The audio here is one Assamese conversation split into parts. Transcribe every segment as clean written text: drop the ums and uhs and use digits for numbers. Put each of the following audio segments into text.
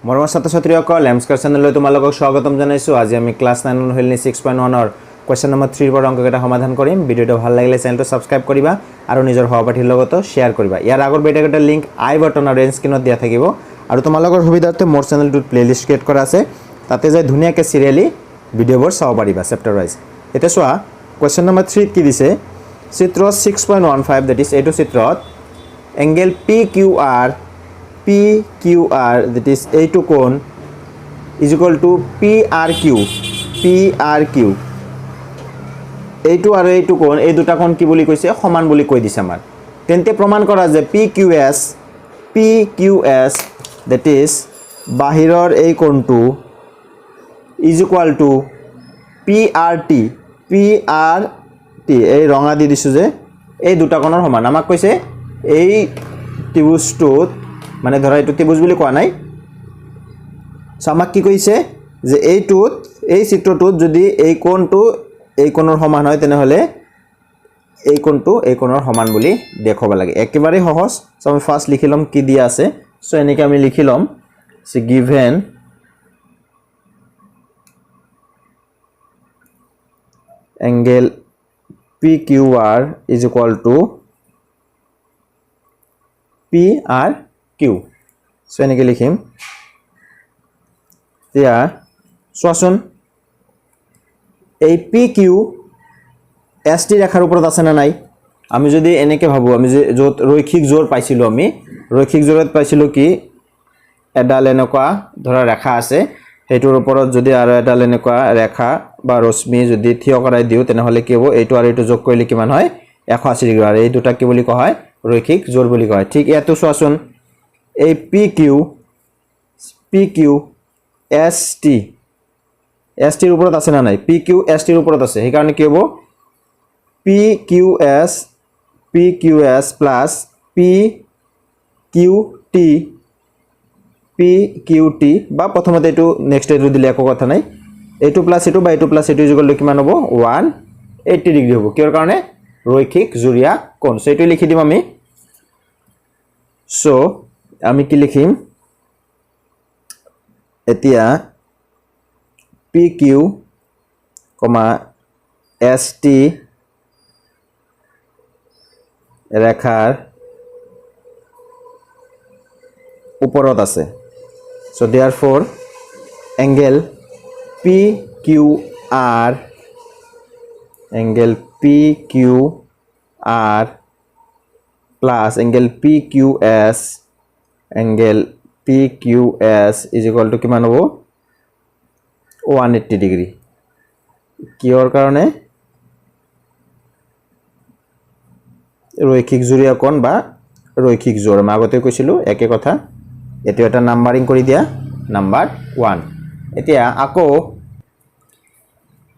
মৰমৰ ছাত্ৰ-ছাত্ৰীসকল লেমস্কাৰ চেনেললৈ তোমালোকক স্বাগতম জনাইছো। আজি আমি ক্লাছ 9 ৰ হেলনি 6.1 ৰ কোৱেশ্চন নম্বৰ 3 ৰ অংককেইটা সমাধান কৰিম। ভিডিওটো ভাল লাগিলে চেনেলটো সাবস্ক্ৰাইব কৰিবা আৰু নিজৰ সহপাঠীৰ লগত শ্বেয়াৰ কৰিবা। ইয়াৰ আগৰ ভিডিওকেইটাৰ লিংক আই বাটন আৰু এণ্ড স্ক্ৰীনত দিয়া থাকিব আৰু তোমালোকৰ সুবিধাৰ্থে মোৰ চেনেলটোত প্লেলিষ্ট ক্ৰিয়েট কৰা আছে। তাতে যাই ধুনীয়াকৈ সিৰিয়ালি ভিডিওবোৰ চাব পাৰিবা চেপ্টাৰ ওয়াইজ। এটা চোৱা কোৱেশ্চন নম্বৰ 3 কি দিছে, চিত্ৰ 6.15 দ্যাট ইজ এইটো চিত্ৰত এংগেল PQR that is এইটো কোণ is equal to PRQ এইটো আৰু এইটো কোণ এই দুটা কোণ কি বুলি কৈছে, সমান বুলি কৈ দিছে আমাৰ। তেন্তে প্ৰমাণ কৰা যে PQS that is বাহিৰৰ এই কোণটো is equal to PRT এই ৰঙা দি দিছো যে এই দুটা কোণৰ সমান। আমাক কৈছে এই ত্ৰিভুজটোত মানে ধৰা এইটো ত্ৰিভুজ বুলি কোৱা নাই, আমাক কি কৈছে যে এইটোত এই চিত্ৰটোত যদি এই কোণটো এই কোণৰ সমান হয় তেনেহলে এই কোণটো এই কোণৰ সমান বুলি দেখাব লাগে। একেবাৰে সহজ। সো আমি ফাৰ্স্ট লিখি লম কি দিয়া আছে। সো এনেকৈ আমি লিখি লম সি given angle PQR is equal to PRQ। So এনেকৈ লিখিম। এতিয়া চোৱাচোন এই PQ ST ৰেখাৰ ওপৰত আছে না নাই। আমি যদি এনেকৈ ভাবো, আমি যে য'ত ৰৈখিক জোৰ পাইছিলোঁ, আমি ৰৈখিক জোৰত পাইছিলোঁ কি এডাল এনেকুৱা ধৰা ৰেখা আছে, সেইটোৰ ওপৰত যদি আৰু এডাল এনেকুৱা ৰেখা বা ৰশ্মি যদি থিয় কৰাই দিওঁ তেনেহলে কি হ'ব, এইটো আৰু এইটো যোগ কৰিলে কিমান হয় 180 ডিগ্ৰী। আৰু এই দুটা কি বুলি কোৱা হয়, ৰৈখিক জোৰ বুলি কোৱা হয়। ঠিক ইয়াতো চোৱাচোন এই PQ ST ৰ ওপৰত আছে না নাই, PQ ST ৰ ওপৰত আছে, সেইকাৰণে কি হ'ব PQS প্লাছ PQT বা প্ৰথমতে এইটো নেক্সট এইটো দিলে একো কথা নাই, এইটো প্লাছ এইটো বা এইটো প্লাছ এইটো ইকুৱেল টু কিমান হ'ব 180 ডিগ্ৰী হ'ব। কিহৰ কাৰণে, ৰৈখিক জোৰীয়া কোণ। সো এইটো লিখি দিম আমি। সো আমি কি লিখিম এতিয়া PQ, ST ৰেখাৰ ওপৰত আছে। So therefore angle PQR plus angle PQS is equal to কিমান হ'ব 180 ডিগ্ৰী। কিহৰ কাৰণে, ৰৈখিক জোৰীয়া কোণ বা ৰৈখিক জোৰ। আমি আগতে কৈছিলোঁ একে কথা। এইটো এটা নাম্বাৰিং কৰি দিয়া, নাম্বাৰ 1। এতিয়া আকৌ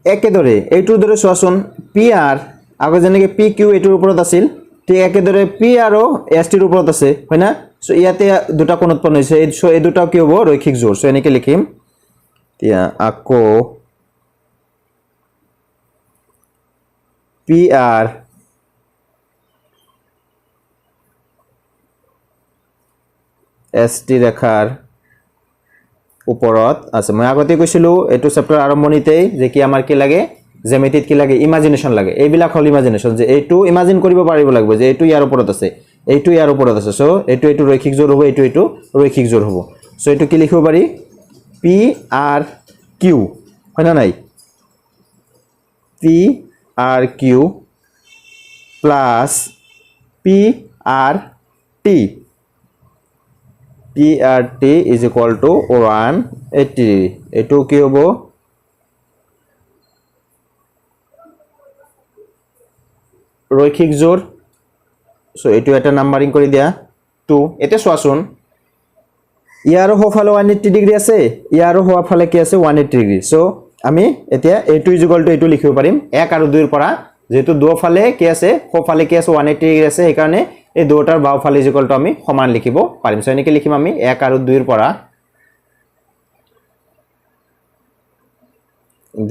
একেদৰে এইটোৰ দৰে চোৱাচোন PR আগত যেনেকৈ PQ এইটোৰ ওপৰত আছিল, ঠিক একেদৰে P আৰু ST ৰ ওপৰত আছে, হয় না। সো ইয়াতে দুটা কোণ উৎপন্ন হৈছে, সো এই দুটাও কি হ'ব ৰৈখিক জোৰ। সো এনেকৈ লিখিম এতিয়া আকৌ PR ST ৰেখাৰ ওপৰত আছে। মই আগতে কৈছিলোঁ এইটো চেপ্টাৰ আৰম্ভণিতেই যে কি আমাৰ কি লাগে, জ্যামিতিত কি লাগে, ইমাজিনেশ্যন লাগে। এইবিলাক হ'ল ইমাজিনেশ্যন, যে এইটো ইমাজিন কৰিব পাৰিব লাগিব যে এইটো ইয়াৰ ওপৰত আছে, এইটো ইয়াৰ ওপৰত আছে। সো এইটো ৰৈখিক জোৰ হ'ব, এইটো ৰৈখিক জোৰ হ'ব। সো এইটো কি লিখিব পাৰি PRQ, হয় না নাই, PRQ plus PRT is equal to 180। এইটো কি হ'ব ৰৈখিক জোৰ। সো এইটো এটা নাম্বাৰিং কৰি দিয়া 2। এতিয়া চোৱাচোন ইয়াৰো সোঁফালে 180 ডিগ্ৰী আছে, ইয়াৰো সোঁফালে কি আছে 180 ডিগ্ৰী। সো আমি এতিয়া এইটো ইজ ইকুৱেল টু এইটো লিখিব পাৰিম 1 আৰু 2 ৰ পৰা, যেহেতু দুয়োফালে কি আছে, সোঁফালে কি আছে 180 ডিগ্ৰী আছে, সেইকাৰণে এই দুয়োটাৰ বাওঁফালে ইজ ইকুৱেল টু আমি সমান লিখিব পাৰিম। সো এনেকৈ লিখিম আমি 1 আৰু 2 ৰ পৰা,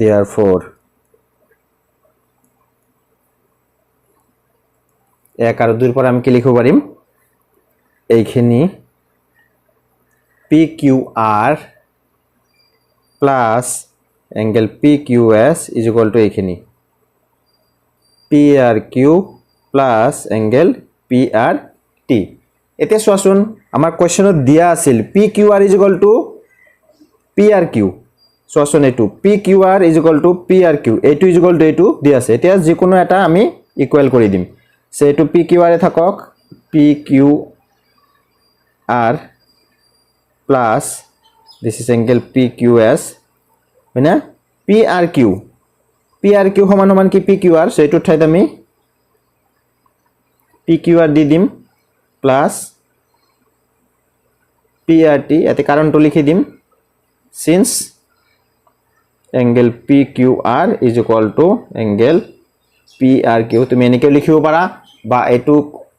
therefore 1 আৰু 2 ৰ পৰা আমি কি লিখিব পাৰিম, এইখিনি PQR plus angle PQS is equal to এইখিনি PRQ প্লাস এংগেল PRT এতিয়া চোৱাচোন আমাৰ কোৱেশ্চনত দিয়া আছিল PQR is equal to PRQ চোৱাচোন এইটো PQR is equal to PRQ এইটো ইজ ইকুয়াল টু এইটো দিয়া আছে এতিয়া যিকোনো এটা আমি ইকুৱেল কৰি দিম সো এইটো PQR এ থাকক PQR plus this is angle PQS হয়না PRQ সমান সমান কি PQR সো এইটো ঠাইত আমি PQR দি দিম প্লাস PRT এতে কারণটো লিখি দিম since angle PQR is equal to angle PRQ তুমি এনেকে লিখিব পাৰা বা এটু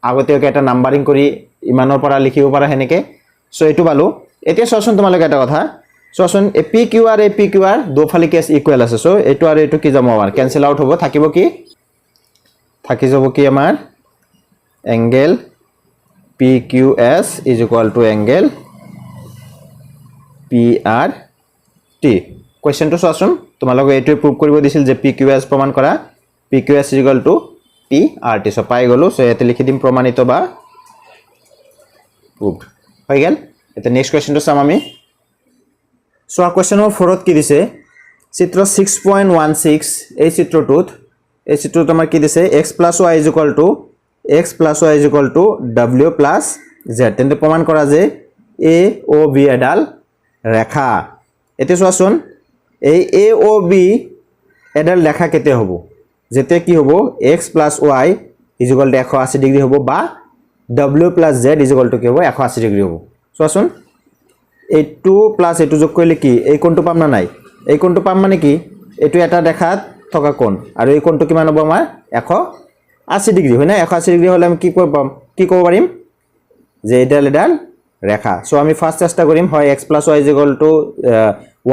আগতে এটা নাম্বাৰিং কৰি ইমানৰ পৰা লিখিব পাৰা হেনেকে সো এটু পালো এতিয়া চোৱাচোন তোমালোকে এটা কথা চোৱাচোন এ PQR দুফালে কেস ইকুৱেল আছে সো এটু আৰু এটু কি যাম আমাৰ ক্যান্সেল আউট হ'ব থাকিব কি থাকি যাব কি আমাৰ angle PQS is equal to angle PRT question to চোৱাচোন তোমালোকে এটু প্ৰুভ কৰিব দিছিল যে PQS প্ৰমাণ কৰা PQS is equal to PRT so পাই গলো সো এতে লিখি দিম প্ৰমাণিত বা proved হৈ গেল এটা নেক্সট কোৱেশ্চন তো চাম আমি সো আ কোৱেশ্চন নম্বৰ 4 ত কি দিছে চিত্ৰ 6.16 এই চিত্ৰটোত আমাৰ কি দিছে x + y = w + z তেন্তে প্ৰমাণ কৰা যে a o b এডাল ৰেখা এতে চোৱাচোন এই a o b এডাল ৰেখা কেতে হ'ব যেতে কি হ'ব x + y = 180 ডিগ্ৰী হ'ব বা w + z = কি হ'ব 180 ডিগ্ৰী হ'ব চোৱাচোন এই 2 + এইটো যোগ কৰিলে কি এই কোণটো পাম না নাই এই কোণটো পাম মানে কি এটো এটা দেখাত থকা কোণ আৰু এই কোণটো কিমান হ'ব আমাৰ 180 ডিগ্ৰী হয় না 180 ডিগ্ৰী হলে আমি কি ক'ব পাৰিম যে এডাল ৰেখা সো আমি ফাৰ্স্ট চেষ্টা কৰিম হয় x + y =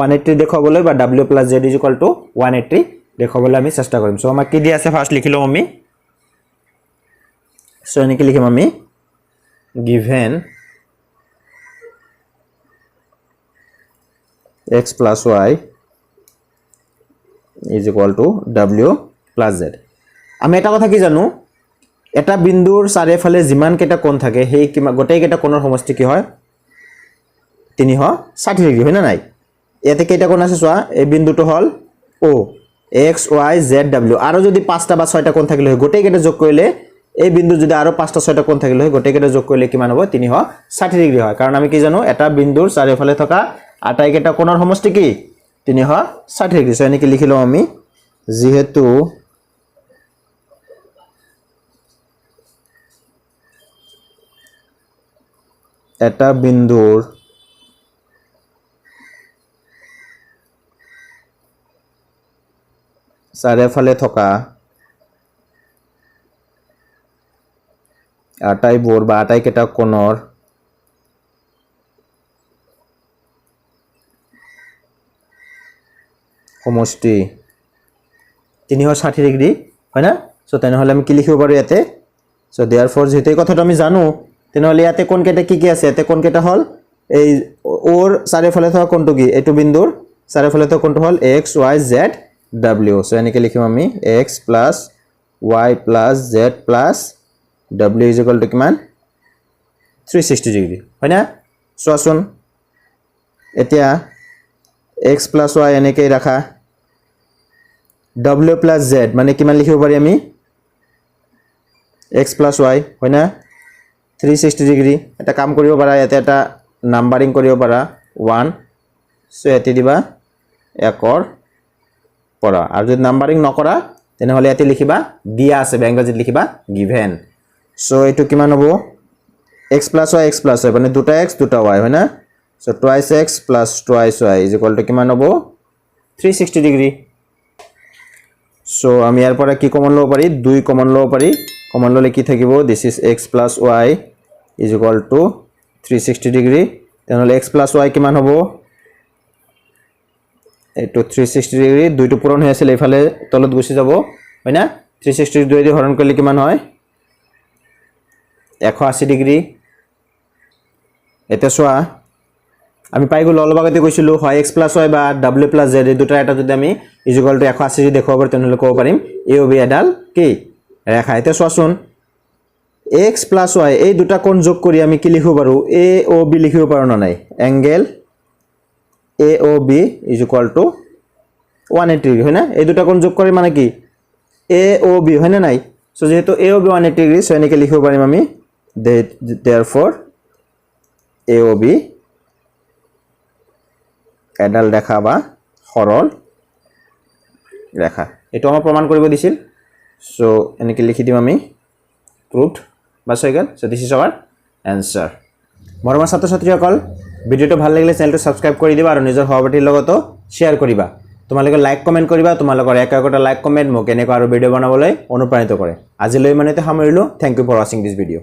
180 দেখাবলৈ বা w + z = 180 দেখাবলৈ আমি চেষ্টা কৰিম সো আমাক কি দি আছে ফার্স্ট লিখি লম আমি সো এনেকে লিখিম আমি given x + y = w + z আমি এটা কথা কি জানো এটা বিন্দুৰ চাৰিফালে যিমান কেটা কোণ থাকে সেই গোটেই কেটা কোণৰ সমষ্টি কি হয় 360 ডিগ্ৰী হয় না নাই ইয়াতে কেটা কোণ আছে চোৱা এই বিন্দুটো হল o x y z w আৰু যদি 5টা বা 6টা কোণ থাকিলে হয় গোটেই কেটা যোগ কৰিলে এই বিন্দু যদি আৰু 5টা 6টা কোণ থাকিলে হয় গোটেই কেটা যোগ কৰিলে কিমান হ'ব 360 ডিগ্ৰী হয় কাৰণ আমি কি জানো এটা বিন্দুৰ চাৰিফালে থকা আটাই কেটা কোণৰ সমষ্টি কি 360 ডিগ্ৰী সো এনেকে লিখি লম আমি যেহেতু এটা বিন্দুৰ চাৰিফালে থকা আটাইবোৰ বা আটাইকেটা কোণৰ সমষ্টি 360 ডিগ্ৰী হয় না সো তেনেহলে আমি কি লিখিব পাৰো ইয়াতে সো देयरफॉर যেতে কথাটো আমি জানো তেনেহলে ইয়াতে কোণ কেটা কি আছে ইয়াতে কোণ কেটা হল এই ওর চাৰিফালে থকা কোণটো কি এটো বিন্দুৰ চাৰিফালে থকা কোণটো হল x y z w so এনেকে লিখিম আমি x + y + z + w = কিমান 360 ডিগ্ৰী হয় না চোৱাচোন এতিয়া x + y এনেকে ৰাখা w + z মানে কিমান লিখিব পাৰি আমি x + y হয় না 360 ডিগ্ৰী এটা কাম কৰিব পাৰা ইয়াতে এটা নাম্বাৰিং কৰিব পাৰা 1 সো এতে দিবা 1 পৰা আৰু যদি নাম্বাৰিং নকৰা তেনেহলে ইয়াতে লিখিবা দিয়া আছে বেংগলীত লিখিবা given সো এটো কিমান হ'ব x + y মানে দুটা x দুটা y হয় না so twice x + twice y = কিমান হ'ব 360 ডিগ্ৰী সো আমি ইয়াৰ পৰা কি কমন লব পাৰি 2 কমন লব পাৰি কমন ললে কি থাকিব this is x + y = 360 degree তেনেহলে x + y কিমান হ'ব এটো 360 ডিগ্ৰী দুইটো পূৰণ হৈ আছিল এফালে তলত গুছি যাব হয় না 360 2 দি হৰণ কৰিলে কিমান হয় 180 ডিগ্ৰী এটা চোৱা আমি পাই গ'লো অলপ আগতে কৈছিলোঁ হয় x + y বা w + z এই দুটাৰ এটা যদি আমি ইকুৱেল টু 180 যদি দেখুৱাব পাৰোঁ তেনেহ'লে ক'ব পাৰিম a o b এডাল কি ৰেখা এতিয়া চোৱাচোন x + y এই দুটা কোণ যোগ কৰি আমি কি লিখিব পাৰোঁ a o b লিখিব পাৰোঁ না নাই angle a o b equal to 180 degree হয় না এই দুটা কোণ যোগ কৰি মানে কি a o b হয় না নাই সো যেহেতু a o b 180 degree so এনেকৈ লিখিব পাৰিম আমি therefore a o b এডাল ৰেখা বা সৰল ৰেখা এটো আমাৰ প্ৰমাণ কৰিব দিছিল সো এনেকৈ লিখি দিম আমি proved বাস হৈ গ'ল so this is our answer মৰমৰ ছাত্ৰ ছাত্ৰীসকল ভিডিওটো ভাল লাগিলে চেনেলটো সাবস্ক্ৰাইব কৰি দিবা আৰু নিজৰ সহপাঠীৰ লগতো শ্বেয়াৰ কৰিবা তোমালোকে লাইক কমেন্ট কৰিবা তোমালোকৰ একটা লাইক কমেন্ট মোক এনেকৈ আৰু ভিডিও বনাবলৈ অনুপ্ৰাণিত কৰে আজিলৈ মানেতে সামৰিলো thank you for watching this video